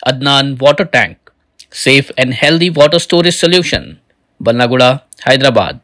Adnan Water Tank, safe and healthy water storage solution, Bannaguda, Hyderabad.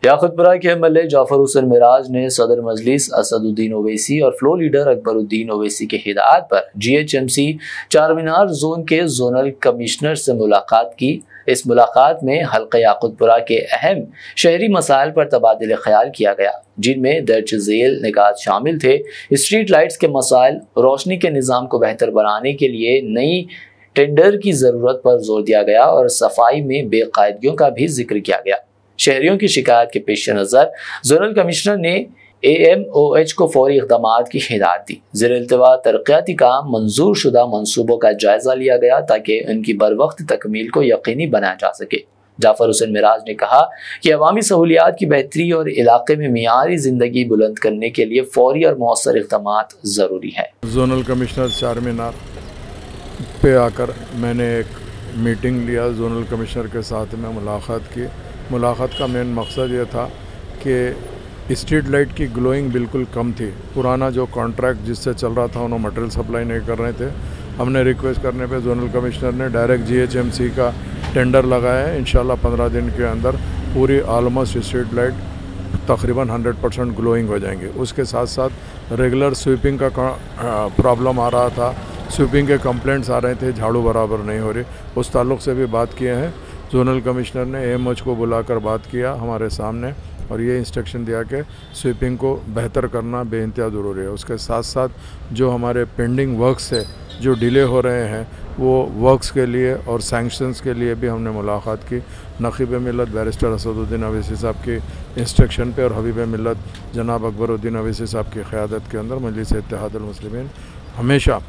Yakutpura के MLA Jafar Hussain Miraj ने सदर मजलिस असदुद्दीन ओवैसी और फ्लो लीडर अकबरुद्दीन ओवैसी के हिदायत पर जीएचएमसी चारमीनार जोन के जोनल कमिश्नर से मुलाकात की। इस मुलाकात में हल्का याकुतपुरा के अहम शहरी मसाइल पर तबादले ख्याल किया गया, जिनमें दर्ज झेल निकात शामिल थे। स्ट्रीट लाइट्स के मसाइल, रोशनी के निज़ाम को बेहतर बनाने के लिए नई टेंडर की ज़रूरत पर जोर दिया गया और सफाई में बेकायदगियों का भी जिक्र किया गया। शहरियों की शिकायत के पेश नज़र जोनल कमिश्नर ने AMOH को फौरी इक़दामात की हिदायत दी। ज़ेर-ए-इल्तिवा तरक्याती काम मंजूर शुदा मंसूबों का जायज़ा लिया गया ताकि उनकी बरवक्त तकमील को यकीनी बनाया जा सके। जाफर हुसैन मिराज ने कहा कि अवामी सहूलियात की बेहतरी और इलाके में मियारी ज़िंदगी बुलंद करने के लिए फौरी और मौसर इक़दामात ज़रूरी है। जोनल कमिश्नर चारमीनार पे आकर मैंने एक मीटिंग लिया, जोनल कमिश्नर के साथ में मुलाकात की। मुलाकात का मेन मकसद ये था कि स्ट्रीट लाइट की ग्लोइंग बिल्कुल कम थी। पुराना जो कॉन्ट्रैक्ट जिससे चल रहा था उन्होंने मटेरियल सप्लाई नहीं कर रहे थे। हमने रिक्वेस्ट करने पे जोनल कमिश्नर ने डायरेक्ट GHMC का टेंडर लगाया है। इंशाल्लाह 15 दिन के अंदर पूरी ऑलमोस्ट स्ट्रीट लाइट तकरीबन 100% ग्लोइंग हो जाएंगे। उसके साथ साथ रेगुलर स्वीपिंग का प्रॉब्लम आ रहा था, स्वीपिंग के कंप्लेंट्स आ रहे थे, झाड़ू बराबर नहीं हो रही। उस ताल्लुक़ से भी बात किए हैं। जोनल कमिश्नर ने AMOH को बुलाकर बात किया हमारे सामने और ये इंस्ट्रक्शन दिया कि स्वीपिंग को बेहतर करना बेइंतहा ज़रूरी है। उसके साथ साथ जो हमारे पेंडिंग वर्क्स है जो डिले हो रहे हैं वो वर्क्स के लिए और सैंक्शंस के लिए भी हमने मुलाकात की। नक़ीब मिल्लत बैरिस्टर असदुद्दीन अवैसी साहब की इंस्ट्रक्शन पे और हबीब मिल्लत जनाब अकबरुद्दीन अवैसी साहब की क़यादत के अंदर मजलिस इत्तेहादुल मुस्लिमीन हमेशा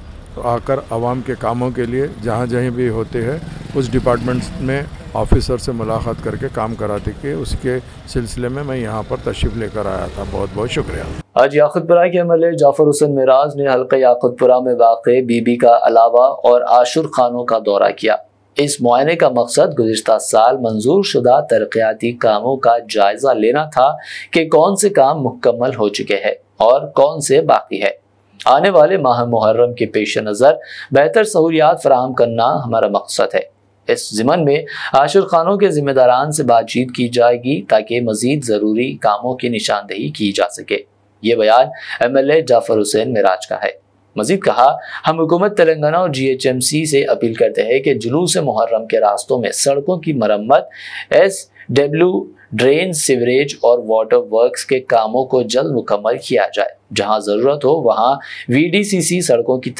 आकर आवाम के कामों के लिए जहाँ जहीं भी होते हैं उस डिपार्टमेंट में ऑफिसर से मुलाकात करके काम कराती कि उसके सिलसिले में मैं यहाँ पर तशरीफ़ लेकर आया था। बहुत बहुत शुक्रिया। आज याकुतपुरा के एमएलए जाफर हुसैन मिराज ने हल्का याकुतपुरा में वाक़े बीबी का अलावा और आशुर खानों का दौरा किया। इस मुआयने का मकसद गुज़िश्ता साल मंजूर शुदा तरक्याती कामों का जायज़ा लेना था कि कौन से काम मुकम्मल हो चुके हैं और कौन से बाकी है। आने वाले माह मुहर्रम के पेश नज़र बेहतर सहूलियात फराहम करना हमारा मकसद है। इस ज़िमन में आशुर खानों के ज़िम्मेदारान से बातचीत की जाएगी ताकि मज़ीद ज़रूरी कामों की निशानदही की जा सके। ये बयान एमएलए जाफर हुसैन मिराज का है। मज़ीद कहा, हम हुकूमत तेलंगाना और GHMC से अपील करते हैं कि जुलूस मुहर्रम के रास्तों में सड़कों की मरम्मत, SW ड्रेन, सीवरेज और वाटर वर्क्स के कामों को जल्द मुकम्मल किया जाए। जहां ज़रूरत हो वहां VDCC सड़कों की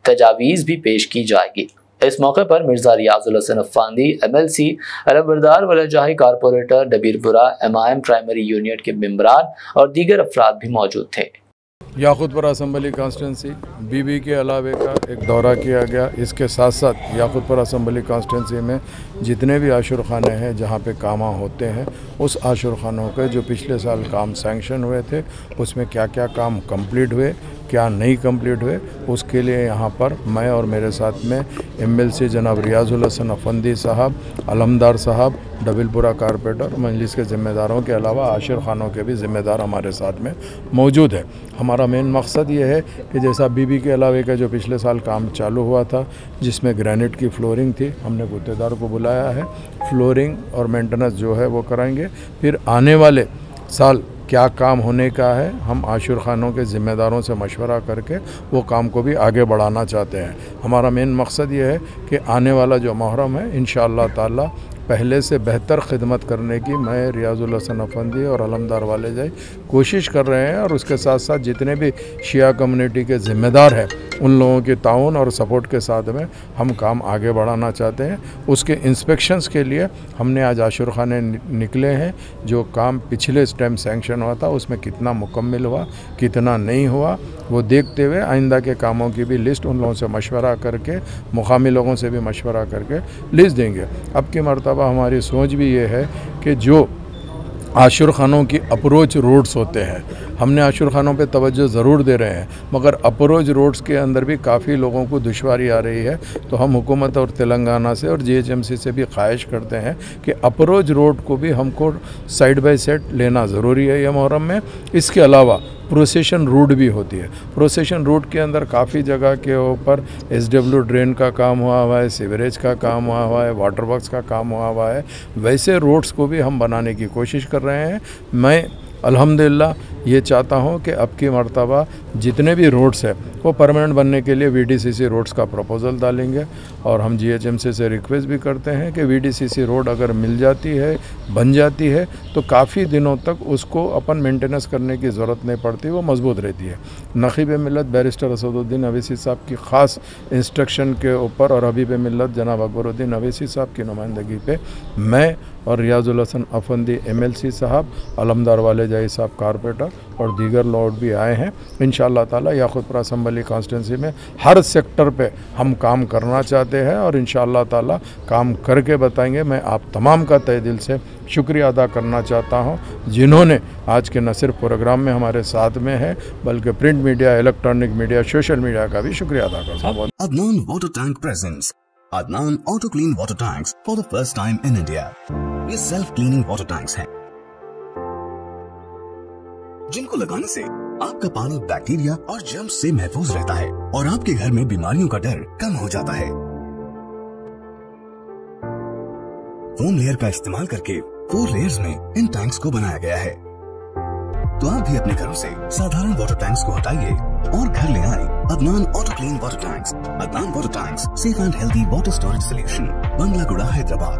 तजावीज़ भी पेश की जाएगी। इस मौके पर मिर्जा रियाजुल हसन अफांदी, MLC, अलमबरदार Walajahi corporator Dabeerpura, MIM primary unit के मेंबरान और दीगर अफराद भी मौजूद थे। याकुतपुरा असम्बली कॉन्स्टिटेंसी बीबी के अलावे का एक दौरा किया गया। इसके साथ साथ याकुतपुरा असम्बली कॉन्स्टिटेंसी में जितने भी आशुर खाने हैं जहाँ पे काम होते हैं उस आशुर खानों के जो पिछले साल काम सैंक्शन हुए थे उसमें क्या क्या काम कंप्लीट हुए, क्या नहीं कंप्लीट हुए, उसके लिए यहाँ पर मैं और मेरे साथ में MLC जनाब रियाजुल हसन अफंदी साहब, अलमदार साहब, डबीलपुरा कारपोरेटर, मजलिस के ज़िम्मेदारों के अलावा आशिर खानों के भी ज़िम्मेदार हमारे साथ में मौजूद है। हमारा मेन मकसद ये है कि जैसा बीबी के अलावे का जो पिछले साल काम चालू हुआ था जिसमें ग्रेनाइट की फ्लोरिंग थी, हमने गुत्तेदार को बुलाया है, फ्लोरिंग और मेंटेनेंस जो है वो कराएंगे। फिर आने वाले साल क्या काम होने का है हम आशुर खानों के ज़िम्मेदारों से मशवरा करके वो काम को भी आगे बढ़ाना चाहते हैं। हमारा मेन मकसद ये है कि आने वाला जो मुहर्रम है इंशाअल्लाह ताला पहले से बेहतर खिदमत करने की मैं रियाजुल हसन अफंदी और अलमदार वाले जाए कोशिश कर रहे हैं और उसके साथ साथ जितने भी शिया कम्युनिटी के ज़िम्मेदार हैं उन लोगों के ताउन और सपोर्ट के साथ में हम काम आगे बढ़ाना चाहते हैं। उसके इंस्पेक्शंस के लिए हमने आज आशुर खाने निकले हैं। जो काम पिछले टाइम सैंक्शन हुआ था उसमें कितना मुकम्मल हुआ, कितना नहीं हुआ, वो देखते हुए आइंदा के कामों की भी लिस्ट उन लोगों से मशवरा करके, मुकामी लोगों से भी मशवरा करके लिस्ट देंगे। अब की मरतबा हमारी सोच भी ये है कि जो आशुर खानों की अप्रोच रोड्स होते हैं, हमने आशुर खानों पे तवज्जो ज़रूर दे रहे हैं, मगर अप्रोच रोड्स के अंदर भी काफ़ी लोगों को दुश्वारी आ रही है। तो हम हुकूमत और तेलंगाना से और GHMC से भी ख्वाहिश करते हैं कि अप्रोच रोड को भी हमको साइड बाय साइड लेना ज़रूरी है ये मुहर्रम में। इसके अलावा प्रोसेशन रूट भी होती है। प्रोसेशन रूट के अंदर काफ़ी जगह के ऊपर SW ड्रेन का काम हुआ है, सीवरेज का काम हुआ है, वाटर वर्क्स का काम हुआ है। वैसे रोड्स को भी हम बनाने की कोशिश कर रहे हैं। मैं अल्हम्दुलिल्लाह ये चाहता हूँ कि अब की मर्तबा जितने भी रोड्स हैं वो परमानेंट बनने के लिए VDCC रोड्स का प्रपोज़ल डालेंगे और हम GHMC से रिक्वेस्ट भी करते हैं कि VDCC रोड अगर मिल जाती है, बन जाती है, तो काफ़ी दिनों तक उसको अपन मेंटेनेंस करने की ज़रूरत नहीं पड़ती, वो मजबूत रहती है। नक़ीब मिल्लत बैरिस्टर असदुद्दीन अवैसी साहब की ख़ास इंस्ट्रक्शन के ऊपर और हबीब मिल्लत जनाब अकबरुद्दीन अवैसी साहब की नुमाइंदगी पे मैं और रियाजुल हसन अफंदी MLC साहब, अलमदार वाले जाई साहब कारपोरेटर और दीगर लोग भी आए हैं। इंशाअल्लाह ताला याकूतपुरा असम्बली कॉन्स्टिट्यूंसी में हर सेक्टर पे हम काम करना चाहते हैं और इंशाअल्लाह ताला काम करके बताएंगे। मैं आप तमाम का तहे दिल से शुक्रिया अदा करना चाहता हूं, जिन्होंने आज के न सिर्फ प्रोग्राम में हमारे साथ में है बल्कि print media, electronic media, social media का भी शुक्रिया अदा करता हूँ। Adnan Water Tank presents Adnan Auto Clean Water Tanks for the first time in India. ये सेल्फ क्लीनिंग वाटर टैंक्स हैं जिनको लगाने से आपका पानी बैक्टीरिया और जर्म्स से महफूज रहता है और आपके घर में बीमारियों का डर कम हो जाता है। फोम लेयर का इस्तेमाल करके 4 लेयर्स में इन टैंक्स को बनाया गया है। तो आप भी अपने घरों से साधारण वाटर टैंक्स को हटाइए और घर ले आए Adnan auto clean water tanks. Adnan water tanks, safe and healthy water storage solution, Banglaguda, Hyderabad.